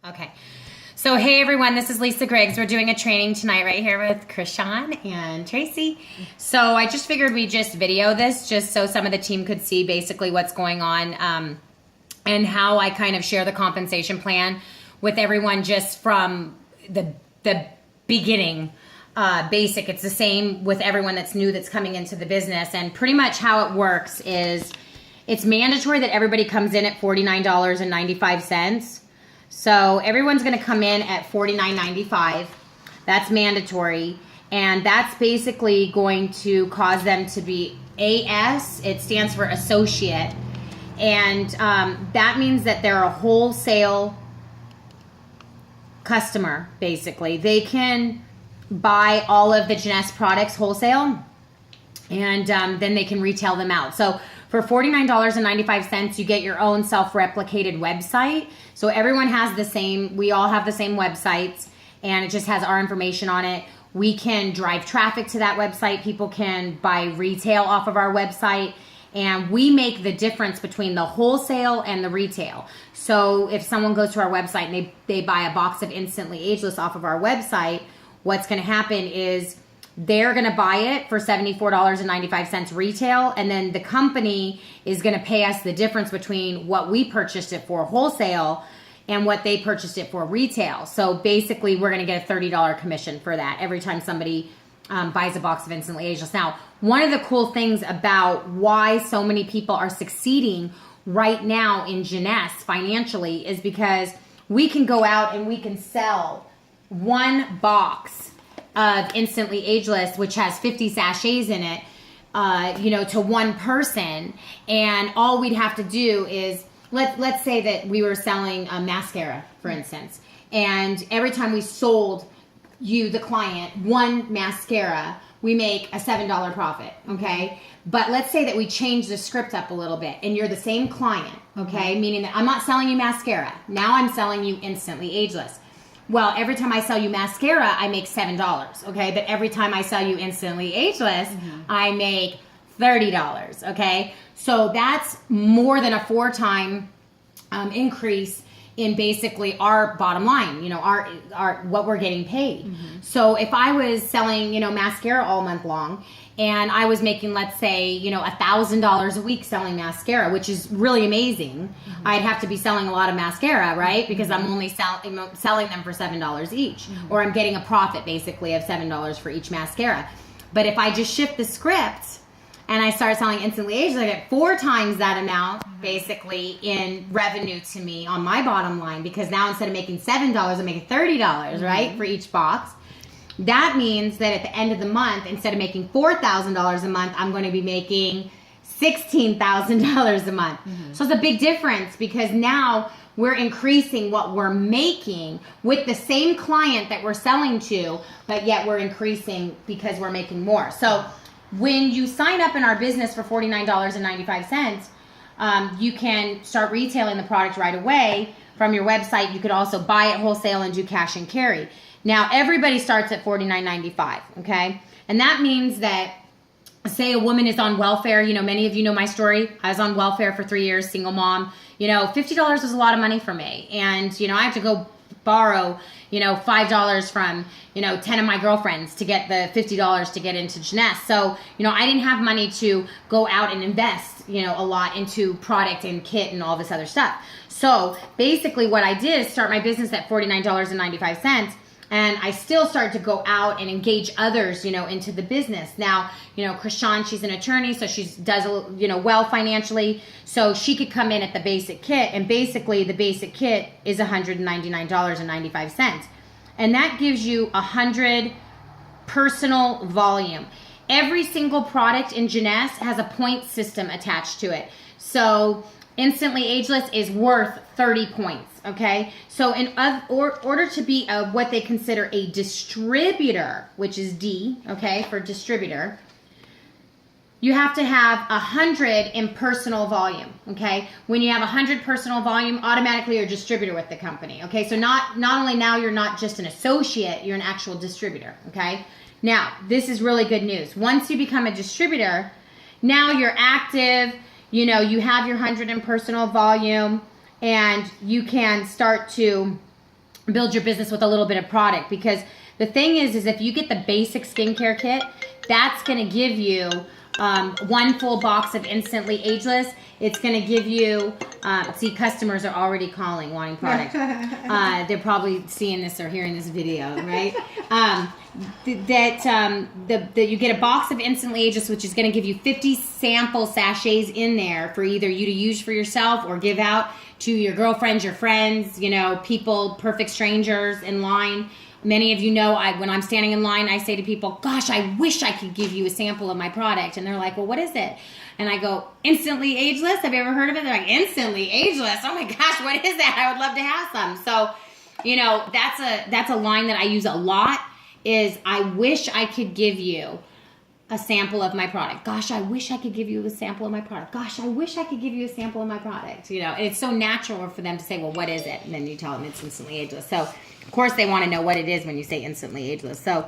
Okay. So, hey everyone, this is Lisa Griggs. We're doing a training tonight right here with Krishan and Tracy. So I just figured we'd just video this just so some of the team could see basically what's going on and how I kind of share the compensation plan with everyone just from the beginning. Basic. It's the same with everyone that's new that's coming into the business. And pretty much how it works is it's mandatory that everybody comes in at $49.95. So everyone's going to come in at $49.95. That's mandatory. And that's basically going to cause them to be AS. It stands for associate. And that means that they're a wholesale customer, basically. They can buy all of the Jeunesse products wholesale, and then they can retail them out. So for $49.95, you get your own self-replicated website. So everyone has the same, we all have the same websites, and it just has our information on it. We can drive traffic to that website. People can buy retail off of our website, and we make the difference between the wholesale and the retail. So if someone goes to our website and they buy a box of Instantly Ageless off of our website, what's going to happen is they're going to buy it for $74.95 retail, and then the company is going to pay us the difference between what we purchased it for wholesale and what they purchased it for retail. So basically, we're going to get a $30 commission for that every time somebody buys a box of Instantly Ageless. Now, one of the cool things about why so many people are succeeding right now in Jeunesse financially is because we can go out and we can sell one box of Instantly Ageless, which has 50 sachets in it, to one person, and all we'd have to do is let's say that we were selling a mascara, for instance, and every time we sold you, the client, one mascara, we make a $7 profit, okay? But let's say that we change the script up a little bit, and you're the same client, okay? Meaning that I'm not selling you mascara. Now I'm selling you Instantly Ageless. Well, every time I sell you mascara, I make $7, okay? But every time I sell you Instantly Ageless, I make $30, okay? So that's more than a 4-time increase in basically our bottom line, our what we're getting paid. So if I was selling, mascara all month long, and I was making, let's say, $1,000 a week selling mascara, which is really amazing. I'd have to be selling a lot of mascara, right? Because I'm only selling them for $7 each, or I'm getting a profit basically of $7 for each mascara. But if I just shift the script and I start selling Instantly Ageless, I get 4 times that amount basically in revenue to me on my bottom line, because now instead of making $7, I'm making $30, right, for each box. That means that at the end of the month, instead of making $4,000 a month, I'm going to be making $16,000 a month. So it's a big difference, because now we're increasing what we're making with the same client that we're selling to, but yet we're increasing because we're making more. So when you sign up in our business for $49.95, you can start retailing the product right away from your website. You could also buy it wholesale and do cash and carry. Now, everybody starts at $49.95, okay? And that means that, say a woman is on welfare. Many of you know my story. I was on welfare for 3 years, single mom. $50 was a lot of money for me. And, I have to go borrow, $5 from, 10 of my girlfriends to get the $50 to get into Jeunesse. So, I didn't have money to go out and invest, a lot into product and kit and all this other stuff. So basically what I did is start my business at $49.95. And I still started to go out and engage others, into the business. Now, Krishan, she's an attorney, so she does, well financially. So she could come in at the basic kit, and basically the basic kit is $199.95. And that gives you 100 personal volume. Every single product in Jeunesse has a point system attached to it. So Instantly Ageless is worth 30 points, okay? So in order to be what they consider a distributor, which is D, okay, for distributor, you have to have 100 in personal volume, okay? When you have 100 personal volume, automatically you're a distributor with the company, okay? So not only now you're not just an associate, you're an actual distributor, okay? Now, this is really good news. Once you become a distributor, now you're active, you have your 100 in personal volume, and you can start to build your business with a little bit of product, because the thing is if you get the basic skincare kit, that's going to give you 1 full box of Instantly Ageless. It's going to give you, see, customers are already calling, wanting product. They're probably seeing this or hearing this video, right? That you get a box of Instantly Ageless, which is going to give you 50 sample sachets in there for either you to use for yourself or give out to your girlfriends, your friends, you know, people, perfect strangers in line. Many of you know, when I'm standing in line, I say to people, gosh, I wish I could give you a sample of my product. And they're like, well, what is it? And I go, Instantly Ageless. Have you ever heard of it? They're like, Instantly Ageless? Oh my gosh, what is that? I would love to have some. So, you know, that's a line that I use a lot, is I wish I could give you a sample of my product. Gosh, I wish I could give you a sample of my product. Gosh, I wish I could give you a sample of my product. You know, and it's so natural for them to say, well, what is it? And then you tell them it's Instantly Ageless. So, of course, they want to know what it is when you say Instantly Ageless. So,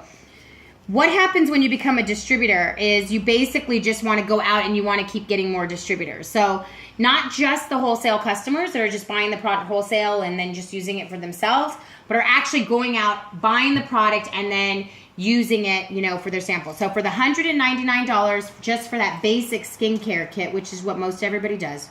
what happens when you become a distributor is you basically just want to go out and you want to keep getting more distributors. So, not just the wholesale customers that are just buying the product wholesale and then just using it for themselves, but are actually going out, buying the product, and then using it, you know, for their sample. So for the $199 just for that basic skincare kit, which is what most everybody does,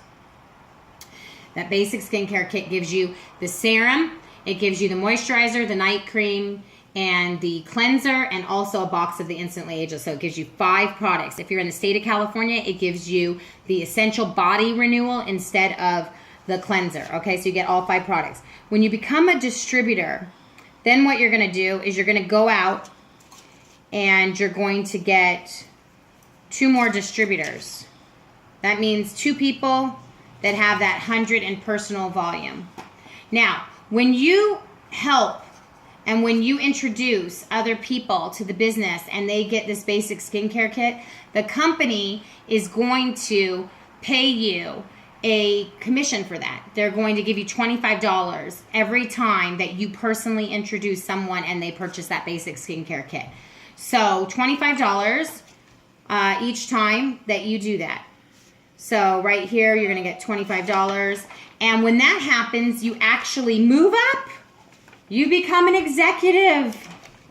that basic skincare kit gives you the serum, it gives you the moisturizer, the night cream, and the cleanser, and also a box of the Instantly Ageless. So it gives you 5 products. If you're in the state of California, it gives you the Essential Body Renewal instead of the cleanser. Okay, so you get all 5 products. When you become a distributor, then what you're going to do is you're going to go out and you're going to get 2 more distributors. That means 2 people that have that 100 in personal volume. Now, when you help and when you introduce other people to the business and they get this basic skincare kit, the company is going to pay you a commission for that. They're going to give you $25 every time that you personally introduce someone and they purchase that basic skincare kit. So $25 each time that you do that. So right here, you're going to get $25. And when that happens, you actually move up. You become an executive.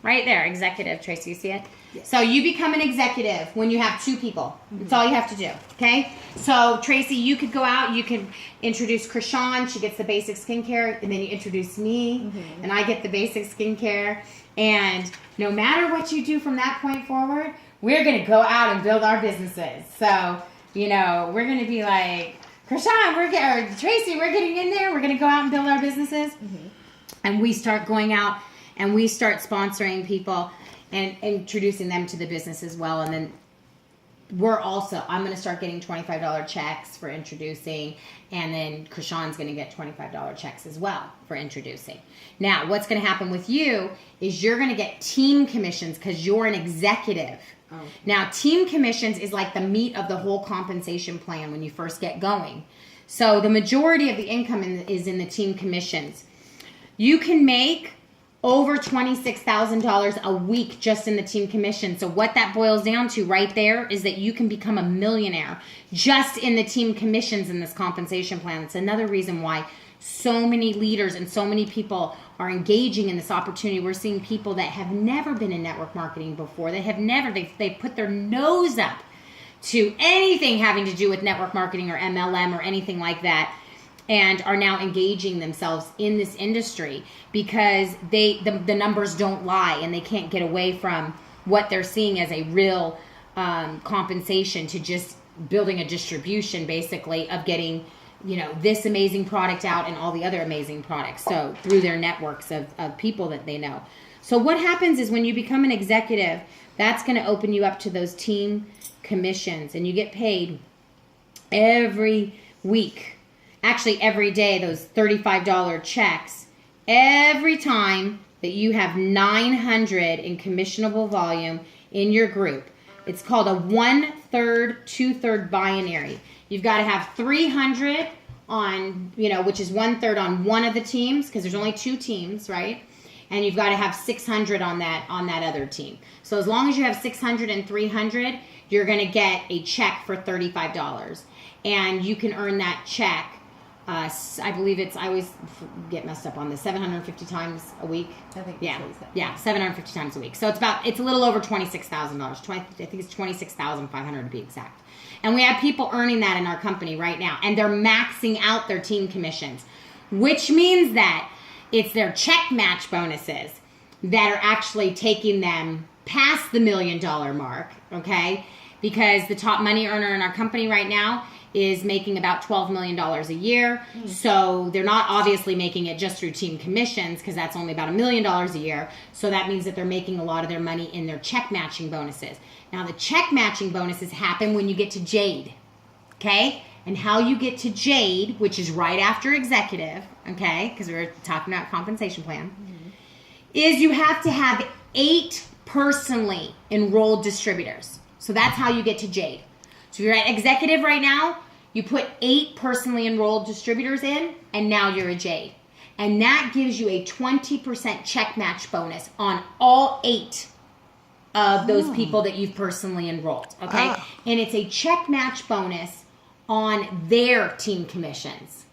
Right there, executive. Tracy, you see it? Yes. So you become an executive when you have 2 people. That's all you have to do, okay? So Tracy, you could go out, you could introduce Krishan, she gets the basic skincare, and then you introduce me, and I get the basic skincare. And no matter what you do from that point forward, we're going to go out and build our businesses. So, you know, we're going to be like, Krishan, or Tracy, we're getting in there, we're going to go out and build our businesses. And we start going out and we start sponsoring people and introducing them to the business as well. And then I'm going to start getting $25 checks for introducing, and then Krishan's going to get $25 checks as well for introducing. Now, what's going to happen with you is you're going to get team commissions because you're an executive. Oh. Now, team commissions is like the meat of the whole compensation plan when you first get going. So the majority of the income is in the team commissions. You can make over $26,000 a week just in the team commission. So what that boils down to right there is that you can become a millionaire just in the team commissions in this compensation plan. It's another reason why so many leaders and so many people are engaging in this opportunity. We're seeing people that have never been in network marketing before. They put their nose up to anything having to do with network marketing or MLM or anything like that, and are now engaging themselves in this industry because the numbers don't lie, and they can't get away from what they're seeing as a real compensation to just building a distribution, basically, of getting, you know, this amazing product out and all the other amazing products. So through their networks of people that they know. So what happens is when you become an executive, that's going to open you up to those team commissions, and you get paid every week. Actually, every day, those $35 checks, every time that you have 900 in commissionable volume in your group. It's called a 1/3, 2/3 binary. You've got to have 300 on, you know, which is 1/3 on one of the teams, because there's only 2 teams, right? And you've got to have 600 on that other team. So as long as you have 600 and 300, you're going to get a check for $35. And you can earn that check I believe I always get messed up on this, 750 times a week. I think yeah, that's what he said. Yeah, 750 times a week. So it's a little over $26,000. I think it's $26,500 to be exact. And we have people earning that in our company right now, and they're maxing out their team commissions, which means that it's their check match bonuses that are actually taking them past the $1 million mark, okay? Because the top money earner in our company right now is making about $12 million a year. So they're not obviously making it just through team commissions, because that's only about $1 million a year. So that means that they're making a lot of their money in their check matching bonuses. Now, the check matching bonuses happen when you get to Jade, okay? And how you get to Jade, which is right after executive, okay, because we were talking about compensation plan, is you have to have 8 personally enrolled distributors. So that's how you get to Jade. So you're at executive right now, you put 8 personally enrolled distributors in, and now you're a Jade. And that gives you a 20% check match bonus on all 8 of those people that you've personally enrolled, okay? And it's a check match bonus on their team commissions.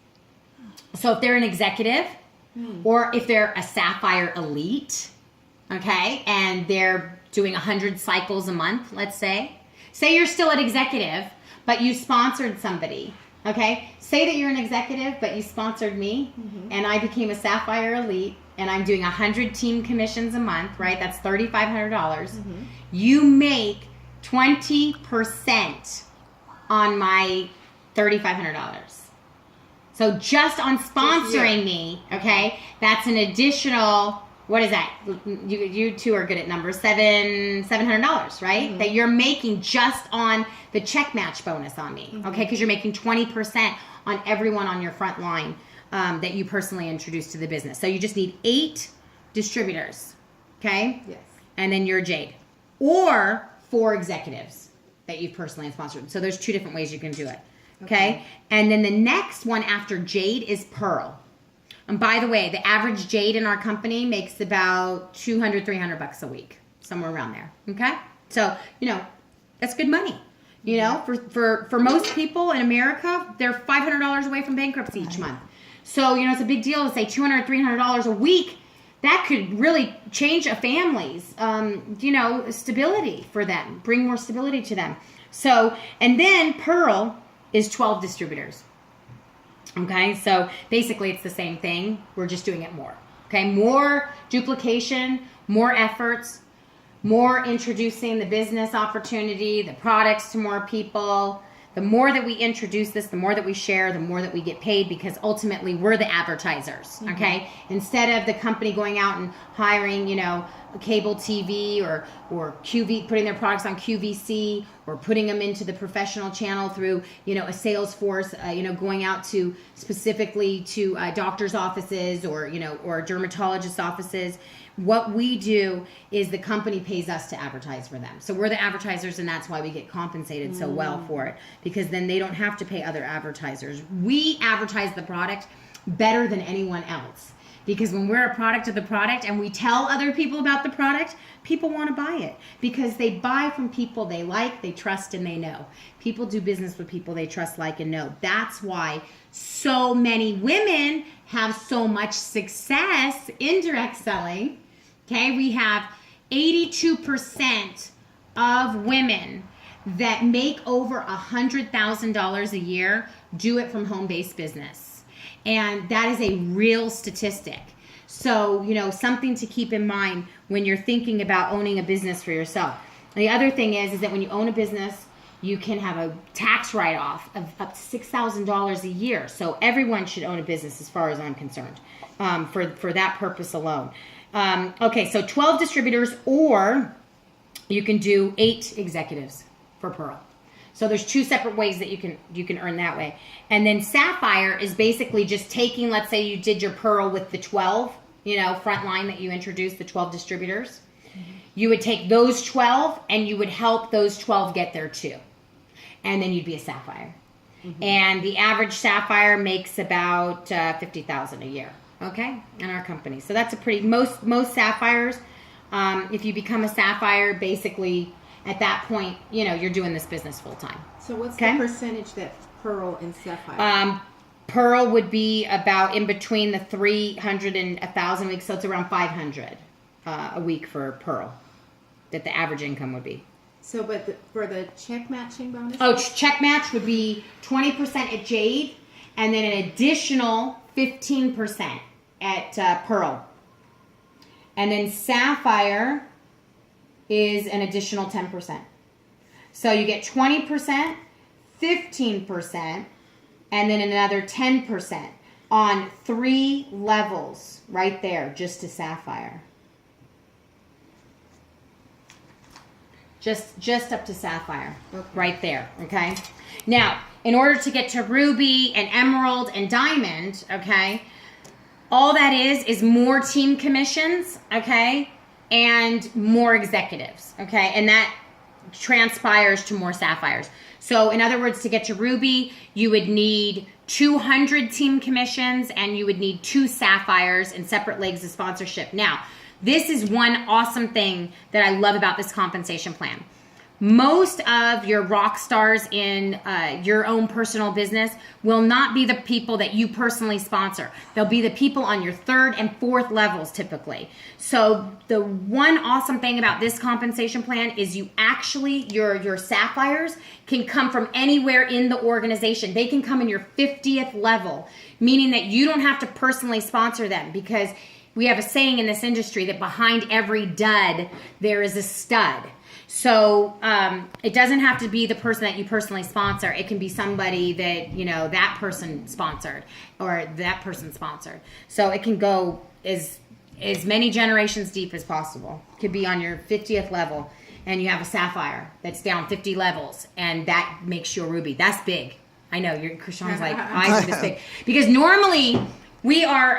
So if they're an executive, or if they're a Sapphire Elite, okay, and they're doing 100 cycles a month, let's say you're still at executive, but you sponsored somebody, okay? Say that you're an executive, but you sponsored me, and I became a Sapphire Elite, and I'm doing 100 team commissions a month, right? That's $3,500. You make 20% on my $3,500. So just on sponsoring me, okay, that's an additional, what is that? You two are good at numbers. $700, right? That you're making just on the check match bonus on me, okay? Because you're making 20% on everyone on your front line that you personally introduced to the business. So you just need 8 distributors, okay? Yes. And then you're Jade. Or 4 executives that you've personally sponsored. So there's 2 different ways you can do it, okay? And then the next one after Jade is Pearl. And by the way, the average Jade in our company makes about $200, $300 a week, somewhere around there. Okay, so that's good money. For most people in America, they're $500 away from bankruptcy each month. So it's a big deal to say $200, $300 a week. That could really change a family's, stability for them, bring more stability to them. So, and then Pearl is 12 distributors. Okay, so basically it's the same thing. We're just doing it more. Okay, more duplication, more efforts, more introducing the business opportunity, the products to more people. The more that we introduce this, the more that we share, the more that we get paid, because ultimately we're the advertisers, okay? Instead of the company going out and hiring, cable TV or QV, putting their products on QVC, or putting them into the professional channel through, a sales force, going out to specifically to doctor's offices or dermatologist offices. What we do is the company pays us to advertise for them. So we're the advertisers, and that's why we get compensated so well for it, because then they don't have to pay other advertisers. We advertise the product better than anyone else, because when we're a product of the product and we tell other people about the product, people want to buy it because they buy from people they like, they trust, and they know. People do business with people they trust, like, and know. That's why so many women have so much success in direct selling. Okay, we have 82% of women that make over $100,000 a year do it from home-based business. And that is a real statistic. So, something to keep in mind when you're thinking about owning a business for yourself. The other thing is that when you own a business, you can have a tax write-off of up to $6,000 a year. So everyone should own a business as far as I'm concerned, for that purpose alone. Okay, so 12 distributors, or you can do 8 executives for Pearl. So there's 2 separate ways that you can earn that way. And then Sapphire is basically just taking, let's say you did your Pearl with the 12, front line that you introduced, the 12 distributors. You would take those 12 and you would help those 12 get there too. And then you'd be a Sapphire. And the average Sapphire makes about $50,000 a year, okay, in our company. So that's a pretty, most Sapphires, if you become a Sapphire, basically at that point, you're doing this business full time. So what's the percentage that Pearl and Sapphire? Pearl would be about in between the 300 and 1,000 weeks, so it's around 500 a week for Pearl, that the average income would be. So, but for the check matching bonus? Oh, check match would be 20% at Jade, and then an additional 15% at Pearl. And then Sapphire is an additional 10%. So you get 20%, 15%, and then another 10% on 3 levels right there, just to Sapphire. Just up to Sapphire, right there, okay? Now, in order to get to Ruby and Emerald and Diamond, okay, all that is more team commissions, okay, and more executives, okay? And that transpires to more Sapphires. So, in other words, to get to Ruby, you would need 200 team commissions and you would need 2 Sapphires and separate legs of sponsorship. Now, this is one awesome thing that I love about this compensation plan. Most of your rock stars in your own personal business will not be the people that you personally sponsor. They'll be the people on your 3rd and 4th levels typically. So the one awesome thing about this compensation plan is you actually, your Sapphires can come from anywhere in the organization. They can come in your 50th level, meaning that you don't have to personally sponsor them, because we have a saying in this industry that behind every dud, there is a stud. So it doesn't have to be the person that you personally sponsor. It can be somebody that, you know, that person sponsored or that person sponsored. So it can go as many generations deep as possible. It could be on your 50th level and you have a Sapphire that's down 50 levels and that makes you a Ruby. That's big. I know, Krishan's like, eyes are this big. Because normally we are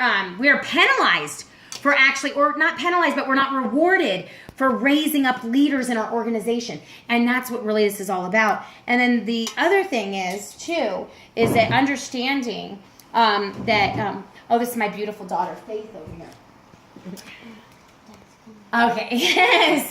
penalized for actually, or not penalized, but we're not rewarded for raising up leaders in our organization. And that's what really this is all about. And then the other thing is, too, is that understanding that, oh, this is my beautiful daughter, Faith, over here. Okay.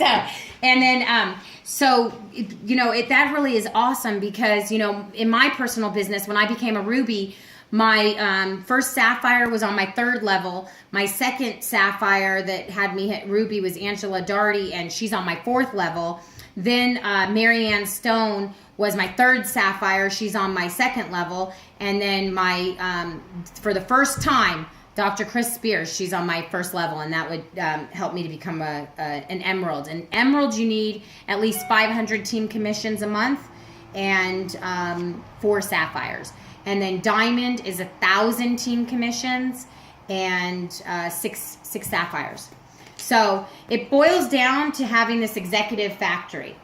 That really is awesome because, you know, in my personal business, when I became a Ruby, my first Sapphire was on my 3rd level. My second Sapphire that had me hit Ruby was Angela Darty, and she's on my 4th level. Then Marianne Stone was my 3rd Sapphire. She's on my 2nd level. And then for the first time, Dr. Chris Spears, she's on my 1st level, and that would help me to become an Emerald. And Emerald, you need at least 500 team commissions a month and 4 Sapphires. And then Diamond is 1,000 team commissions and 6 Sapphires. So it boils down to having this executive factory.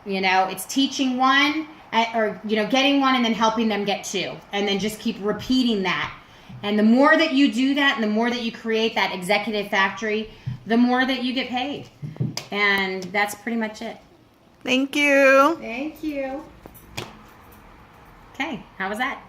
You know, it's teaching one or, you know, getting one and then helping them get 2. And then just keep repeating that. And the more that you do that and the more that you create that executive factory, the more that you get paid. And that's pretty much it. Thank you. Thank you. Okay, how was that?